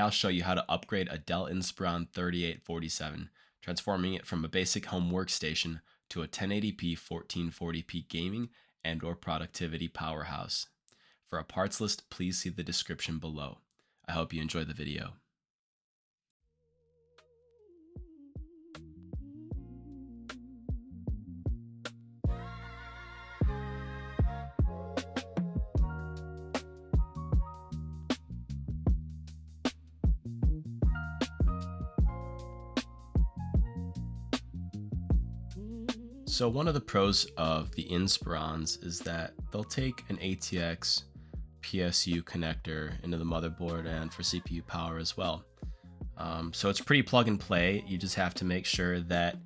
I'll show you how to upgrade a Dell Inspiron 3847, transforming it from a basic home workstation to a 1080p 1440p gaming and/or productivity powerhouse. For a parts list, please see the description below. I hope you enjoy the video. So one of the pros of the Inspirons is that they'll take an ATX PSU connector into the motherboard and for CPU power as well. So it's pretty plug and play. You just have to make sure that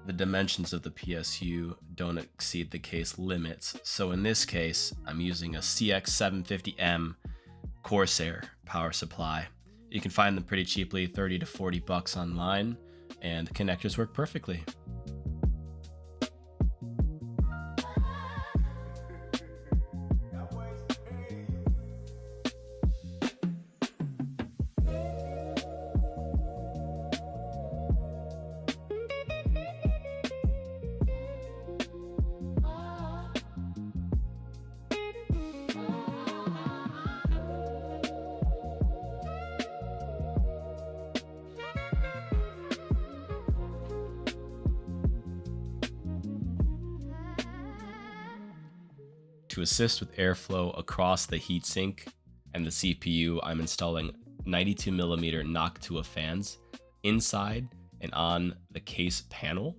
the dimensions of the PSU don't exceed the case limits. So in this case, I'm using a CX750M Corsair power supply. You can find them pretty cheaply, 30 to 40 bucks online, and the connectors work perfectly. To assist with airflow across the heatsink and the CPU, I'm installing 92mm Noctua fans inside and on the case panel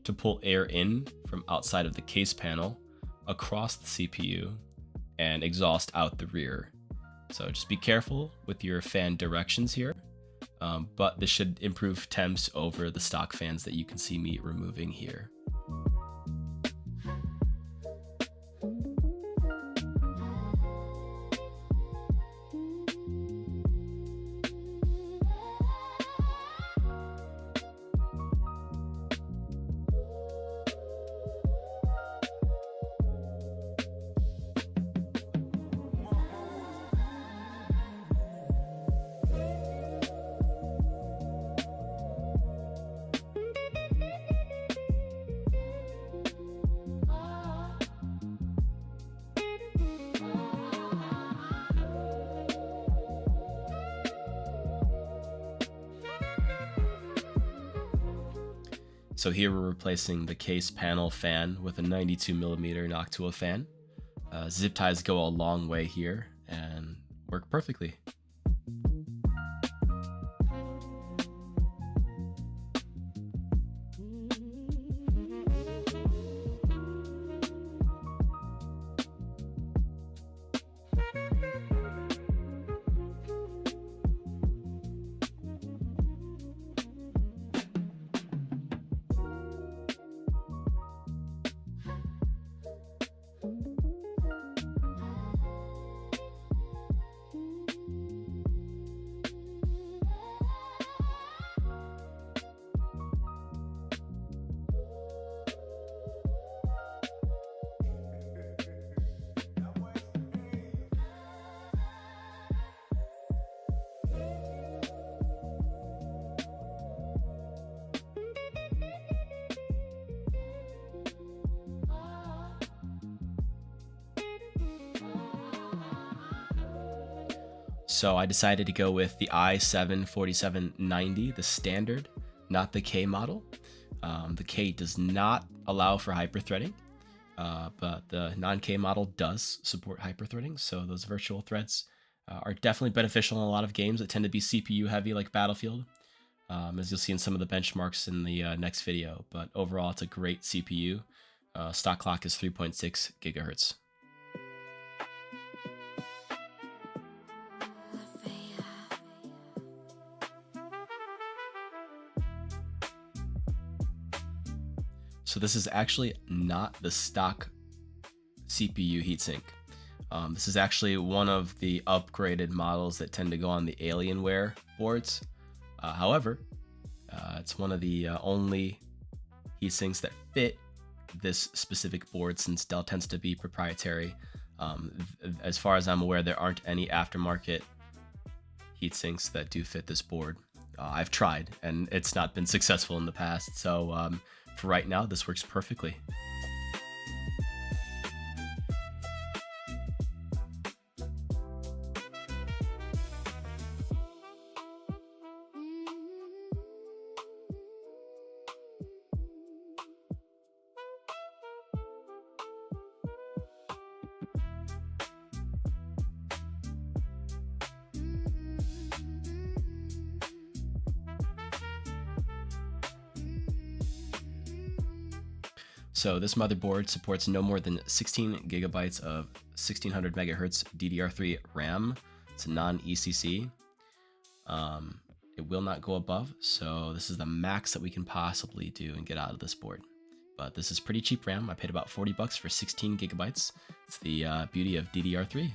to pull air in from outside of the case panel across the CPU and exhaust out the rear. So just be careful with your fan directions here, but this should improve temps over the stock fans that you can see me removing here. So here we're replacing the case panel fan with a 92mm Noctua fan. Zip ties go a long way here and work perfectly. So I decided to go with the i7-4790, the standard, not the K model. The K does not allow for hyperthreading, but the non-K model does support hyperthreading. So those virtual threads are definitely beneficial in a lot of games that tend to be CPU heavy, like Battlefield, as you'll see in some of the benchmarks in the next video. But overall, it's a great CPU. Stock clock is 3.6 gigahertz. So this is actually not the stock CPU heatsink. This is actually one of the upgraded models that tend to go on the Alienware boards. However, it's one of the only heatsinks that fit this specific board, since Dell tends to be proprietary. As far as I'm aware, there aren't any aftermarket heatsinks that do fit this board. I've tried, and it's not been successful in the past, so for right now, this works perfectly. So this motherboard supports no more than 16 gigabytes of 1600 megahertz DDR3 RAM. It's a non-ECC. It will not go above, so this is the max that we can possibly do and get out of this board. But this is pretty cheap RAM. I paid about $40 for 16 gigabytes. It's the beauty of DDR3.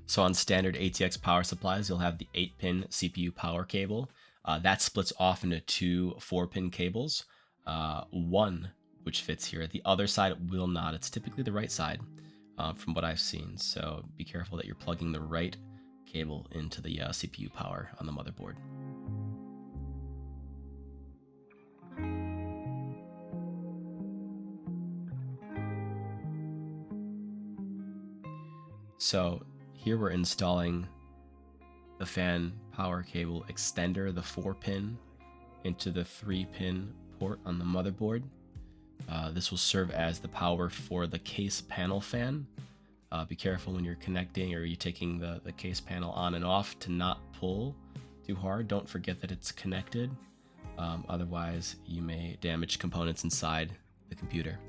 So on standard ATX power supplies, you'll have the 8-pin CPU power cable. That splits off into two 4-pin cables. One, which fits here. The other side will not. It's typically the right side from what I've seen. So be careful that you're plugging the right cable into the CPU power on the motherboard. So here we're installing the fan power cable extender, the 4-pin, into the 3-pin port on the motherboard. This will serve as the power for the case panel fan. Be careful when you're connecting or you're taking the case panel on and off to not pull too hard. Don't forget that it's connected. Otherwise, you may damage components inside the computer.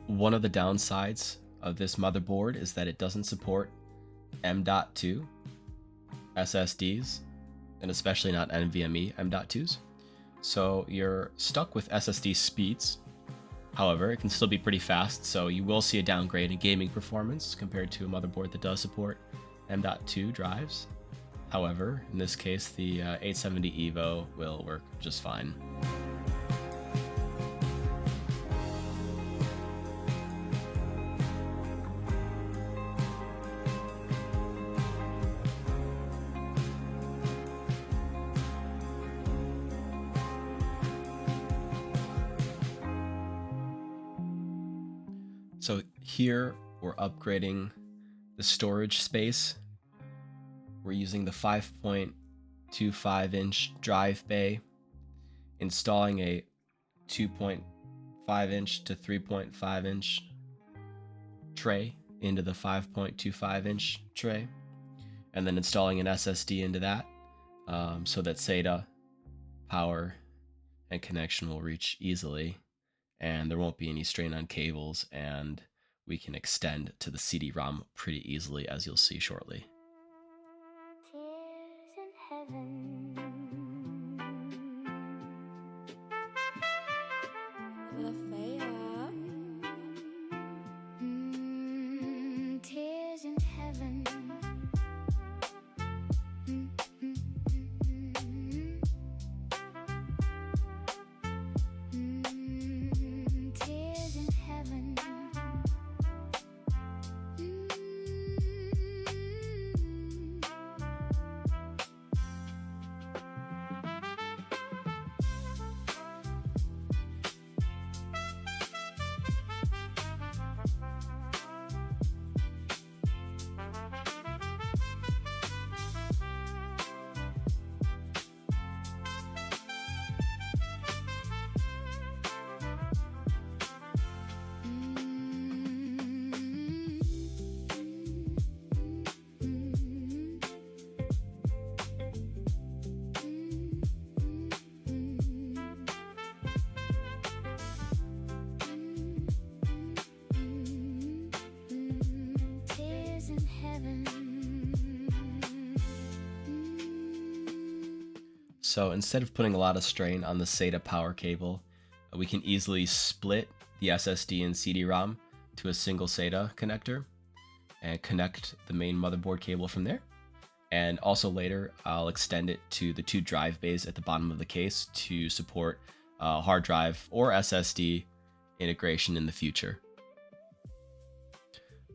One of the downsides of this motherboard is that it doesn't support M.2 SSDs, and especially not NVMe M.2s. So you're stuck with SSD speeds. However, it can still be pretty fast, so you will see a downgrade in gaming performance compared to a motherboard that does support M.2 drives. However, in this case, the 870 Evo will work just fine. So here we're upgrading the storage space. We're using the 5.25 inch drive bay, installing a 2.5 inch to 3.5 inch tray into the 5.25 inch tray, and then installing an SSD into that so that SATA power and connection will reach easily, and there won't be any strain on cables, and we can extend to the CD-ROM pretty easily, as you'll see shortly. Tears in heaven. Tears in heaven. So instead of putting a lot of strain on the SATA power cable, we can easily split the SSD and CD-ROM to a single SATA connector and connect the main motherboard cable from there. And also later, I'll extend it to the 2 drive bays at the bottom of the case to support hard drive or SSD integration in the future.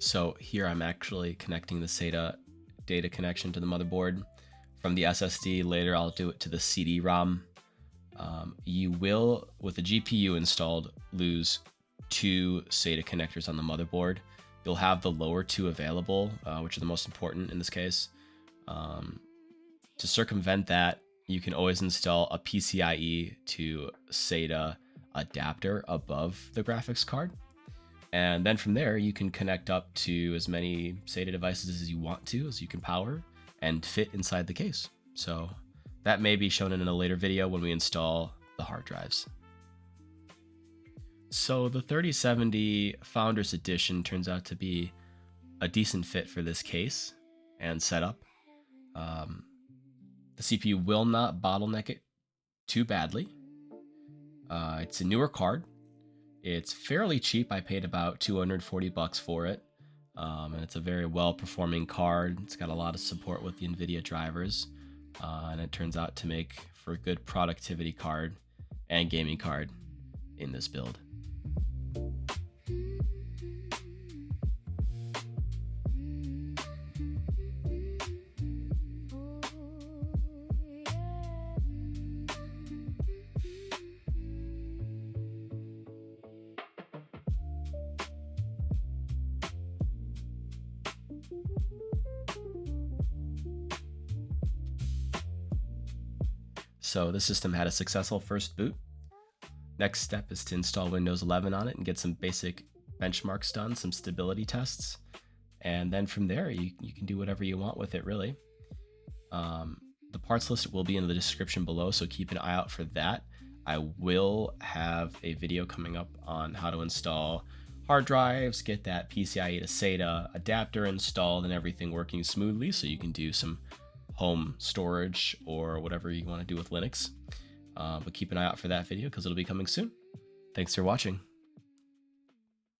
So here I'm actually connecting the SATA data connection to the motherboard from the SSD. Later I'll do it to the CD-ROM. You will, with the GPU installed, lose 2 SATA connectors on the motherboard. You'll have the lower 2 available, which are the most important in this case. To circumvent that, you can always install a PCIe to SATA adapter above the graphics card. And then from there, you can connect up to as many SATA devices as you want to, as you can power, and fit inside the case. So that may be shown in a later video when we install the hard drives. So the 3070 Founders Edition turns out to be a decent fit for this case and setup. The CPU will not bottleneck it too badly. It's a newer card. It's fairly cheap. I paid about $240 for it. And it's a very well-performing card. It's got a lot of support with the NVIDIA drivers. And it turns out to make for a good productivity card and gaming card in this build. So the system had a successful first boot. Next step is to install Windows 11 on it and get some basic benchmarks done, some stability tests. And then from there, you can do whatever you want with it, really. The parts list will be in the description below, so keep an eye out for that. I will have a video coming up on how to install hard drives, get that PCIe to SATA adapter installed and everything working smoothly so you can do some home storage or whatever you want to do with Linux. But keep an eye out for that video because it'll be coming soon. Thanks for watching.